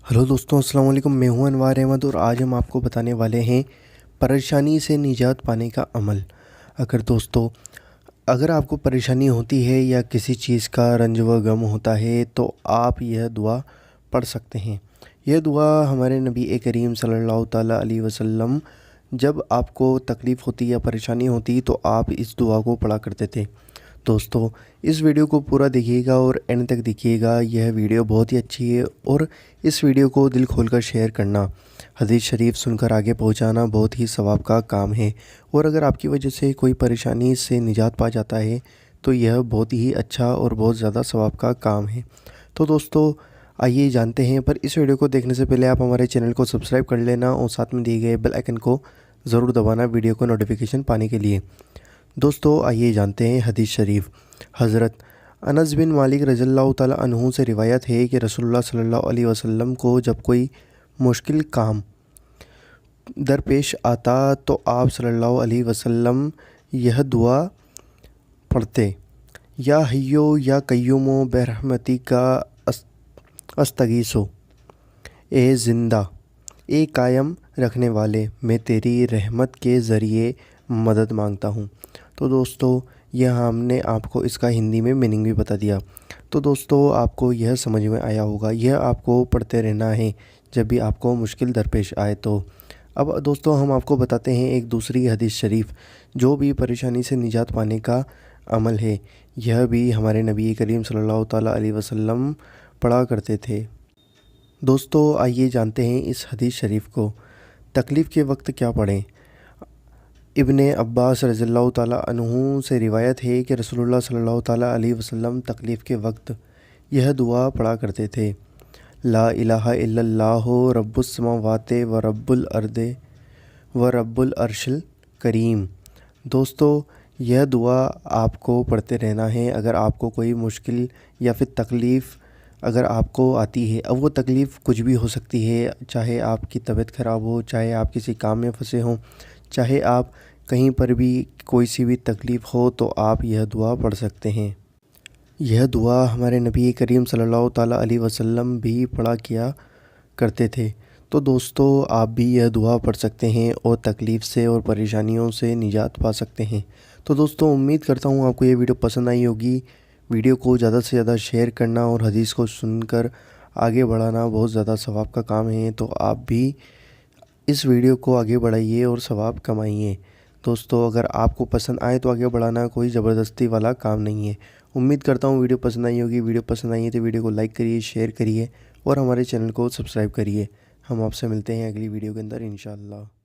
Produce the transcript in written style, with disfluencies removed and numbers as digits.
Hello दोस्तों, अस्सलाम वालेकुम। मैं हूं अनवार अहमद और आज हम आपको बताने वाले हैं परेशानी से निजात पाने का अमल। अगर आपको परेशानी होती है या किसी चीज़ का रंज व गम होता है तो आप यह दुआ पढ़ सकते हैं। यह दुआ हमारे नबी करीम सल्लल्लाहु ताला अलैहि वसल्लम जब आपको तकलीफ़ होती या परेशानी होती तो आप इस दुआ को पढ़ा करते थे। दोस्तों, इस वीडियो को पूरा देखिएगा और एंड तक देखिएगा। यह वीडियो बहुत ही अच्छी है और इस वीडियो को दिल खोलकर शेयर करना, हदीस शरीफ सुनकर आगे पहुंचाना बहुत ही सवाब का काम है। और अगर आपकी वजह से कोई परेशानी से निजात पा जाता है तो यह बहुत ही अच्छा और बहुत ज़्यादा सवाब का काम है। तो दोस्तों, आइए जानते हैं। पर इस वीडियो को देखने से पहले आप हमारे चैनल को सब्सक्राइब कर लेना और साथ में दिए गए बेल आइकन को ज़रूर दबाना वीडियो को नोटिफिकेशन पाने के लिए। दोस्तों, आइए जानते हैं हदीस शरीफ। हज़रत अनस बिन मालिक रज़ियल्लाहु ताला अन्हु से रिवायत है कि रसूलुल्लाह सल्लल्लाहु अलैहि वसल्लम को जब कोई मुश्किल काम दरपेश आता तो आप सल्लल्लाहु अलैहि वसल्लम यह दुआ पढ़ते, या हय्यो या कय्यूमो बेरहमती का अस्तगीसो। ए ज़िंदा, ए कायम रखने वाले, मैं तेरी रहमत के ज़रिए मदद मांगता हूँ। तो दोस्तों, यह हमने आपको इसका हिंदी में मीनिंग भी बता दिया। तो दोस्तों, आपको यह समझ में आया होगा। यह आपको पढ़ते रहना है जब भी आपको मुश्किल दरपेश आए तो। अब दोस्तों, हम आपको बताते हैं एक दूसरी हदीस शरीफ जो भी परेशानी से निजात पाने का अमल है। यह भी हमारे नबी करीम सल्लल्लाहु ताला अलैहि वसल्लम पढ़ा करते थे। दोस्तों, आइए जानते हैं इस हदीस शरीफ को। तकलीफ़ के वक्त क्या पढ़ें। इब्ने अब्बास रज़ियल्लाहु ताला अन्हु से रिवायत है कि रसूलुल्लाह सल्लल्लाहु ताला अलैहि वसल्लम तकलीफ़ के वक्त यह दुआ पढ़ा करते थे, ला इलाहा इल्लल्लाहु रब्बुस समावाति व रब्बुल अर्दे व रब्बुल अर्शिल करीम। दोस्तों, यह दुआ आपको पढ़ते रहना है अगर आपको कोई मुश्किल या फिर तकलीफ़ अगर आपको आती है। अब वो तकलीफ़ कुछ भी हो सकती है, चाहे आपकी तबीयत ख़राब हो, चाहे आप किसी काम में फंसे हों, चाहे आप कहीं पर भी कोई सी भी तकलीफ़ हो, तो आप यह दुआ पढ़ सकते हैं। यह दुआ हमारे नबी करीम सल्लल्लाहु ताला अलैहि वसल्लम भी पढ़ा किया करते थे। तो दोस्तों, आप भी यह दुआ पढ़ सकते हैं और तकलीफ़ से और परेशानियों से निजात पा सकते हैं। तो दोस्तों, उम्मीद करता हूँ आपको ये वीडियो पसंद आई होगी। वीडियो को ज़्यादा से ज़्यादा शेयर करना और हदीस को सुनकर आगे बढ़ाना बहुत ज़्यादा सवाब का काम है। तो आप भी इस वीडियो को आगे बढ़ाइए और सवाब कमाइए। दोस्तों, अगर आपको पसंद आए तो आगे बढ़ाना कोई ज़बरदस्ती वाला काम नहीं है। उम्मीद करता हूँ वीडियो पसंद आई होगी। वीडियो पसंद आई है तो वीडियो को लाइक करिए, शेयर करिए और हमारे चैनल को सब्सक्राइब करिए। हम आपसे मिलते हैं अगली वीडियो के अंदर इंशाअल्लाह।